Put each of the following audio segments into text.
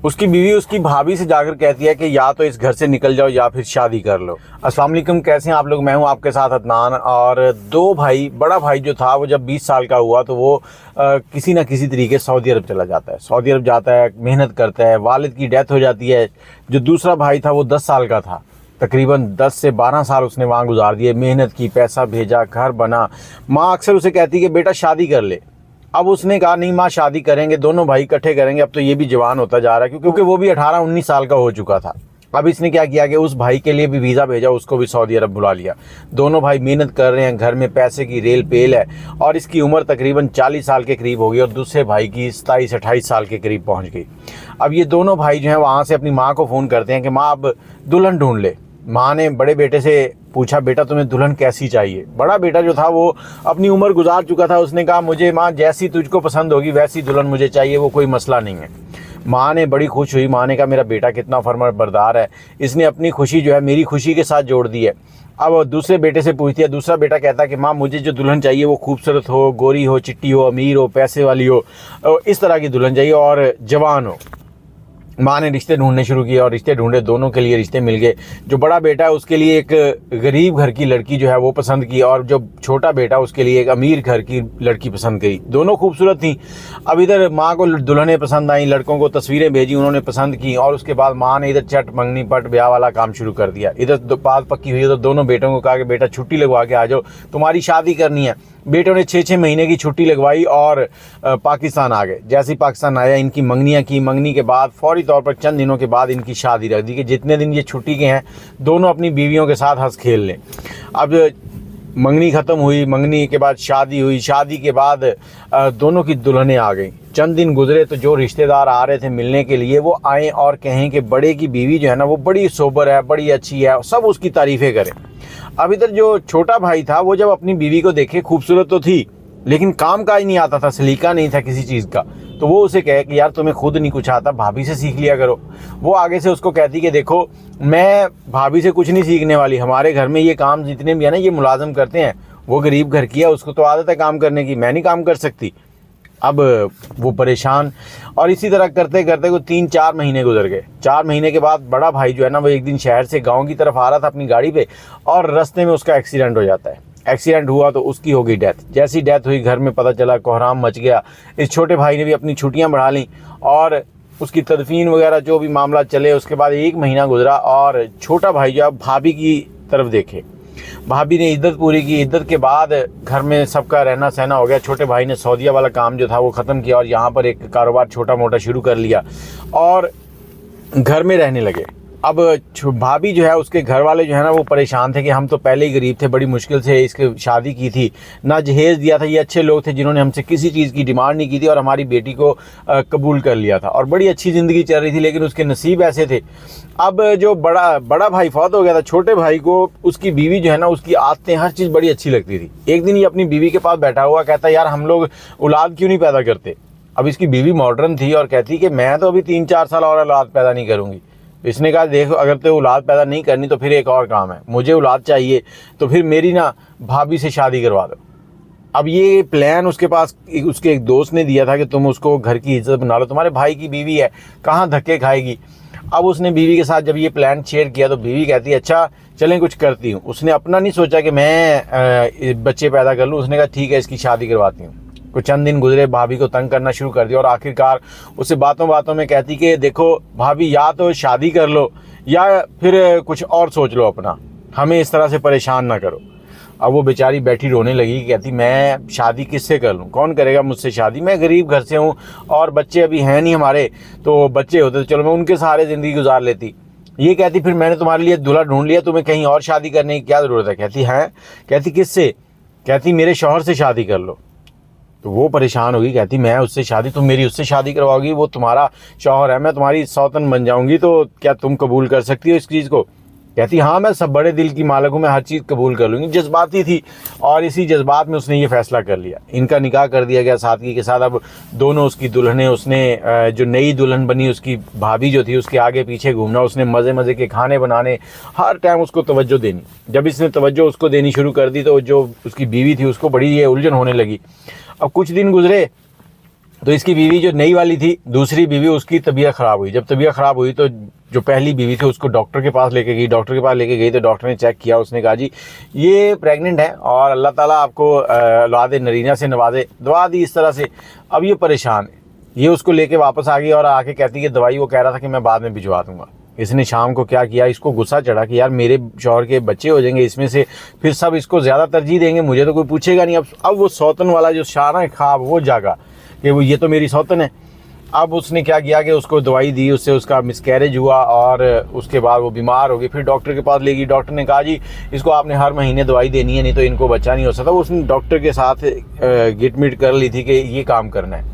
उसकी बीवी उसकी भाभी से जाकर कहती है कि या तो इस घर से निकल जाओ या फिर शादी कर लो। अस्सलाम वालेकुम, कैसे हैं आप लोग। मैं हूं आपके साथ अदनान। और दो भाई, बड़ा भाई जो था वो जब 20 साल का हुआ तो वो किसी ना किसी तरीके सऊदी अरब चला जाता है। सऊदी अरब जाता है, मेहनत करता है, वालिद की डेथ हो जाती है। जो दूसरा भाई था वो 10 साल का था, तकरीबन 10 से 12 साल उसने वहाँ गुजार दिए, मेहनत की, पैसा भेजा, घर बना। माँ अक्सर उसे कहती कि बेटा शादी कर ले। अब उसने कहा नहीं माँ, शादी करेंगे, दोनों भाई इकट्ठे करेंगे। अब तो ये भी जवान होता जा रहा है क्योंकि वो भी 18-19 साल का हो चुका था। अब इसने क्या किया कि उस भाई के लिए भी वीज़ा भेजा, उसको भी सऊदी अरब बुला लिया। दोनों भाई मेहनत कर रहे हैं, घर में पैसे की रेल पेल है और इसकी उम्र तकरीबन 40 साल के करीब हो गई और दूसरे भाई की 27-28 साल के करीब पहुँच गई। अब ये दोनों भाई जो हैं वहाँ से अपनी माँ को फ़ोन करते हैं कि माँ अब दुल्हन ढूंढ ले। माँ ने बड़े बेटे से पूछा बेटा तुम्हें दुल्हन कैसी चाहिए। बड़ा बेटा जो था वो अपनी उम्र गुजार चुका था, उसने कहा मुझे माँ जैसी तुझको पसंद होगी वैसी दुल्हन मुझे चाहिए, वो कोई मसला नहीं है। माँ ने बड़ी खुश हुई। माँ ने कहा मेरा बेटा कितना फरमाबरदार है, इसने अपनी खुशी जो है मेरी खुशी के साथ जोड़ दी है। अब दूसरे बेटे से पूछती है, दूसरा बेटा कहता है कि माँ मुझे जो दुल्हन चाहिए वो खूबसूरत हो, गोरी हो, चिट्टी हो, अमीर हो, पैसे वाली हो, इस तरह की दुल्हन चाहिए और जवान हो। माँ ने रिश्ते ढूंढने शुरू किए और रिश्ते ढूंढे, दोनों के लिए रिश्ते मिल गए। जो बड़ा बेटा है उसके लिए एक गरीब घर की लड़की जो है वो पसंद की और जो छोटा बेटा उसके लिए एक अमीर घर की लड़की पसंद की। दोनों खूबसूरत थी। अब इधर माँ को दुल्हनें पसंद आई, लड़कों को तस्वीरें भेजी, उन्होंने पसंद की और उसके बाद माँ ने इधर चट मंगनी पट ब्याह वाला काम शुरू कर दिया। इधर बात पक्की हुई तो दोनों बेटों को कहा कि बेटा छुट्टी लगवा के आ जाओ, तुम्हारी शादी करनी है। बेटों ने 6-6 महीने की छुट्टी लगवाई और पाकिस्तान आ गए। जैसे ही पाकिस्तान आया इनकी मंगनियाँ की, मंगनी के बाद फौरी तौर पर चंद दिनों के बाद इनकी शादी रख दी कि जितने दिन ये छुट्टी के हैं दोनों अपनी बीवियों के साथ हंस खेल लें। अब मंगनी ख़त्म हुई, मंगनी के बाद शादी हुई, शादी के बाद दोनों की दुल्हनें आ गई। चंद दिन गुजरे तो जो रिश्तेदार आ रहे थे मिलने के लिए वो आए और कहें कि बड़े की बीवी जो है ना वो बड़ी सोबर है, बड़ी अच्छी है, सब उसकी तारीफ़ें करें। अब इधर जो छोटा भाई था वो जब अपनी बीवी को देखे, खूबसूरत तो थी लेकिन काम काज नहीं आता था, सलीका नहीं था किसी चीज़ का, तो वो उसे कहे कि यार तुम्हें खुद नहीं कुछ आता, भाभी से सीख लिया करो। वो आगे से उसको कहती कि देखो मैं भाभी से कुछ नहीं सीखने वाली, हमारे घर में ये काम जितने भी है ना ये मुलाजिम करते हैं, वो गरीब घर की है, उसको तो आदत है काम करने की, मैं नहीं काम कर सकती। अब वो परेशान और इसी तरह करते करते को 3-4 महीने गुजर गए। 4 महीने के बाद बड़ा भाई जो है ना वो एक दिन शहर से गांव की तरफ आ रहा था अपनी गाड़ी पे और रास्ते में उसका एक्सीडेंट हो जाता है। एक्सीडेंट हुआ तो उसकी हो गई डेथ। जैसी डेथ हुई घर में पता चला, कोहराम मच गया। इस छोटे भाई ने भी अपनी छुट्टियां बढ़ा लीं और उसकी तदफीन वगैरह जो भी मामला चले। उसके बाद 1 महीना गुजरा और छोटा भाई जो भाभी की तरफ देखे, भाभी ने इद्दत पूरी की। इद्दत के बाद घर में सबका रहना सहना हो गया। छोटे भाई ने सऊदीया वाला काम जो था वो ख़त्म किया और यहाँ पर एक कारोबार छोटा मोटा शुरू कर लिया और घर में रहने लगे। अब भाभी जो है उसके घर वाले जो है ना वो परेशान थे कि हम तो पहले ही गरीब थे, बड़ी मुश्किल से इसकी शादी की थी, ना जहेज़ दिया था। ये अच्छे लोग थे जिन्होंने हमसे किसी चीज़ की डिमांड नहीं की थी और हमारी बेटी को कबूल कर लिया था और बड़ी अच्छी ज़िंदगी चल रही थी, लेकिन उसके नसीब ऐसे थे। अब जो बड़ा भाई फौत हो गया था, छोटे भाई को उसकी बीवी जो है ना उसकी आदतें हर चीज़ बड़ी अच्छी लगती थी। एक दिन ये अपनी बीवी के पास बैठा हुआ कहता यार हम लोग औलाद क्यों नहीं पैदा करते। अब इसकी बीवी मॉडर्न थी और कहती कि मैं तो अभी 3-4 साल और औलाद पैदा नहीं करूँगी। इसने कहा देखो अगर तो औलाद पैदा नहीं करनी तो फिर एक और काम है, मुझे औलाद चाहिए तो फिर मेरी ना भाभी से शादी करवा दो। अब ये प्लान उसके पास उसके एक दोस्त ने दिया था कि तुम उसको घर की इज्जत बना लो, तुम्हारे भाई की बीवी है, कहाँ धक्के खाएगी। अब उसने बीवी के साथ जब ये प्लान शेयर किया तो बीवी कहती है अच्छा चलें कुछ करती हूँ। उसने अपना नहीं सोचा कि मैं बच्चे पैदा कर लूँ, उसने कहा ठीक है इसकी शादी करवाती हूँ। कुछ चंद दिन गुजरे, भाभी को तंग करना शुरू कर दिया और आखिरकार उसे बातों बातों में कहती कि देखो भाभी या तो शादी कर लो या फिर कुछ और सोच लो अपना, हमें इस तरह से परेशान ना करो। अब वो बेचारी बैठी रोने लगी, कहती मैं शादी किससे कर लूँ, कौन करेगा मुझसे शादी, मैं गरीब घर से हूँ और बच्चे अभी हैं नहीं हमारे, तो बच्चे होते तो चलो मैं उनके सहारे ज़िंदगी गुजार लेती। ये कहती फिर मैंने तुम्हारे लिए दूल्हा ढूंढ लिया, तुम्हें कहीं और शादी करने की क्या ज़रूरत है। कहती हैं, कहती किससे, कहती मेरे शौहर से शादी कर लो। तो वो परेशान होगी, कहती मैं उससे शादी, तुम मेरी उससे शादी करवाओगी, वो तुम्हारा शौहर है, मैं तुम्हारी सौतन बन जाऊंगी, तो क्या तुम कबूल कर सकती हो इस चीज़ को। कहती हाँ मैं सब बड़े दिल की मालिक हूँ, मैं हर चीज़ कबूल कर लूँगी। जज्बाती थी और इसी जज्बात में उसने ये फ़ैसला कर लिया। इनका निकाह कर दिया गया सादगी के साथ। अब दोनों उसकी दुल्हनें, उसने जो नई दुल्हन बनी उसकी भाभी जो थी उसके आगे पीछे घूमना, उसने मज़े मज़े के खाने बनाने, हर टाइम उसको तवज्जो देनी। जब इसने तवज्जो उसको देनी शुरू कर दी तो जो उसकी बीवी थी उसको बड़ी ये उलझन होने लगी। अब कुछ दिन गुजरे तो इसकी बीवी जो नई वाली थी, दूसरी बीवी, उसकी तबीयत ख़राब हुई। जब तबीयत ख़राब हुई तो जो पहली बीवी थी उसको डॉक्टर के पास लेके गई। डॉक्टर के पास लेके गई तो डॉक्टर ने चेक किया, उसने कहा जी ये प्रेग्नेंट है और अल्लाह ताला आपको औलाद नरीना से नवाजे, दुआ दी इस तरह से। अब ये परेशान है, ये उसको लेके वापस आ गई और आके कहती है दवाई, वो कह रहा था कि मैं बाद में भिजवा दूंगा। इसने शाम को क्या किया, इसको गुस्सा चढ़ा कि यार मेरे शौहर के बच्चे हो जाएंगे इसमें से, फिर सब इसको ज़्यादा तरजीह देंगे, मुझे तो कोई पूछेगा नहीं। अब वो सौतन वाला जो शाना ख्वाब वो जागा कि वो ये तो मेरी सौतन है। अब उसने क्या किया कि उसको दवाई दी, उससे उसका मिसकैरेज हुआ और उसके बाद वो बीमार हो गई। फिर डॉक्टर के पास ले गई। डॉक्टर ने कहा जी इसको आपने हर महीने दवाई देनी है, नहीं तो इनको बच्चा नहीं हो सकता। उसने डॉक्टर के साथ गिटमिट कर ली थी कि ये काम करना है।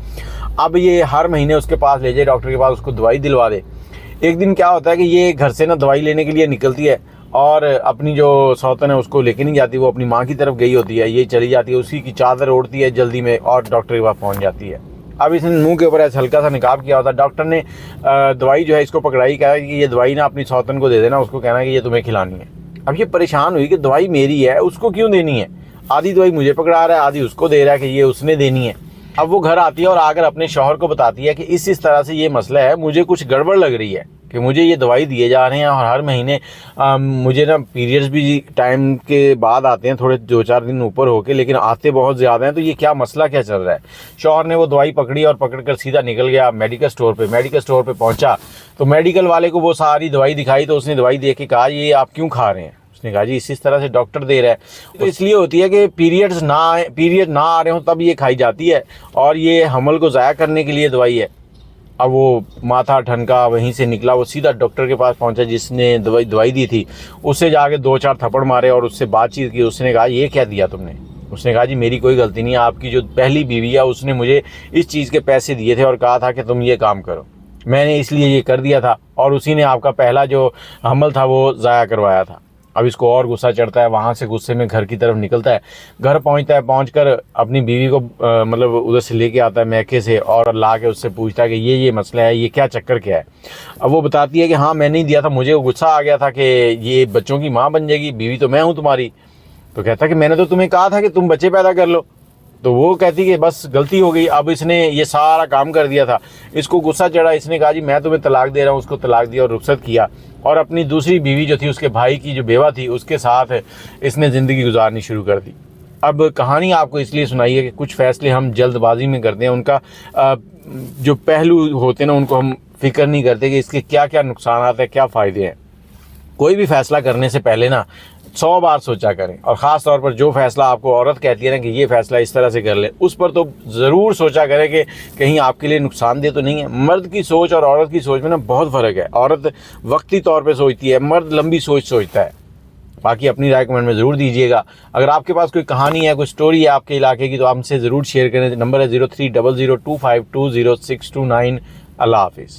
अब ये हर महीने उसके पास ले जाए डॉक्टर के पास, उसको दवाई दिलवा दे। एक दिन क्या होता है कि ये घर से ना दवाई लेने के लिए निकलती है और अपनी जो सौतन है उसको लेके नहीं जाती, वो अपनी माँ की तरफ गई होती है। ये चली जाती है, उसी की चादर ओढ़ती है जल्दी में और डॉक्टर के पास पहुँच जाती है। अब इसने मुंह के ऊपर ऐसा हल्का सा निकाब किया होता है। डॉक्टर ने दवाई जो है इसको पकड़ाई, कहा कि ये दवाई ना अपनी सौतन को दे देना, उसको कहना कि ये तुम्हें खिलानी है। अब ये परेशान हुई कि दवाई मेरी है, उसको क्यों देनी है, आधी दवाई मुझे पकड़ा रहा है, आधी उसको दे रहा है कि ये उसने देनी है। अब वो घर आती है और आकर अपने शौहर को बताती है कि इस तरह से ये मसला है, मुझे कुछ गड़बड़ लग रही है कि मुझे ये दवाई दिए जा रहे हैं और हर महीने मुझे ना पीरियड्स भी टाइम के बाद आते हैं, थोड़े 2-4 दिन ऊपर होके, लेकिन आते बहुत ज़्यादा हैं। तो ये क्या मसला क्या चल रहा है। शौहर ने वो दवाई पकड़ी और पकड़कर सीधा निकल गया मेडिकल स्टोर पे। मेडिकल स्टोर पे पहुंचा तो मेडिकल वाले को वो सारी दवाई दिखाई, तो उसने दवाई देख के कहा ये आप क्यों खा रहे हैं। उसने कहा जी इस तरह से डॉक्टर दे रहा है। तो इसलिए होती है कि पीरियड ना आ रहे हो तब ये खाई जाती है और ये हमल को ज़ाया करने के लिए दवाई है। अब वो माथा ठनका, वहीं से निकला, वो सीधा डॉक्टर के पास पहुंचा जिसने दवाई दी थी, उससे जाके 2-4 थप्पड़ मारे और उससे बातचीत की। उसने कहा ये क्या दिया तुमने। उसने कहा जी मेरी कोई गलती नहीं है, आपकी जो पहली बीवी है उसने मुझे इस चीज़ के पैसे दिए थे और कहा था कि तुम ये काम करो, मैंने इसलिए ये कर दिया था और उसी ने आपका पहला जो हमल था वो ज़ाया करवाया था। अब इसको और गुस्सा चढ़ता है, वहाँ से गुस्से में घर की तरफ निकलता है। घर पहुँचता है, पहुँचकर अपनी बीवी को मतलब उधर से लेके आता है मैके से और ला के उससे पूछता है कि ये मसला है, ये क्या चक्कर क्या है। अब वो बताती है कि हाँ मैंने ही दिया था, मुझे गुस्सा आ गया था कि ये बच्चों की माँ बन जाएगी, बीवी तो मैं हूँ तुम्हारी। तो कहता है कि मैंने तो तुम्हें कहा था कि तुम बच्चे पैदा कर लो। तो वो कहती कि बस गलती हो गई। अब इसने ये सारा काम कर दिया था, इसको गुस्सा चढ़ा, इसने कहा जी मैं तुम्हें तलाक दे रहा हूँ। उसको तलाक दिया और रुखसत किया और अपनी दूसरी बीवी जो थी, उसके भाई की जो बेवा थी, उसके साथ इसने ज़िंदगी गुजारनी शुरू कर दी। अब कहानी आपको इसलिए सुनाई है कि कुछ फ़ैसले हम जल्दबाजी में करते हैं, उनका जो पहलू होते हैं ना उनको हम फिक्र नहीं करते कि इसके क्या क्या नुकसान हैं, क्या फ़ायदे हैं। कोई भी फ़ैसला करने से पहले ना 100 बार सोचा करें और ख़ास तौर पर जो फ़ैसला आपको औरत कहती है ना कि ये फ़ैसला इस तरह से कर ले, उस पर तो ज़रूर सोचा करें कि कहीं आपके लिए नुकसानदेह तो नहीं है। मर्द की सोच और औरत की सोच में ना बहुत फ़र्क है। औरत वक्ती तौर पे सोचती है, मर्द लंबी सोच सोचता है। बाकी अपनी राय कमेंट में ज़रूर दीजिएगा। अगर आपके पास कोई कहानी है, कोई स्टोरी है आपके इलाके की, तो हमसे ज़रूर शेयर करें। नंबर है 0300252069। अल्लाह हाफिज़।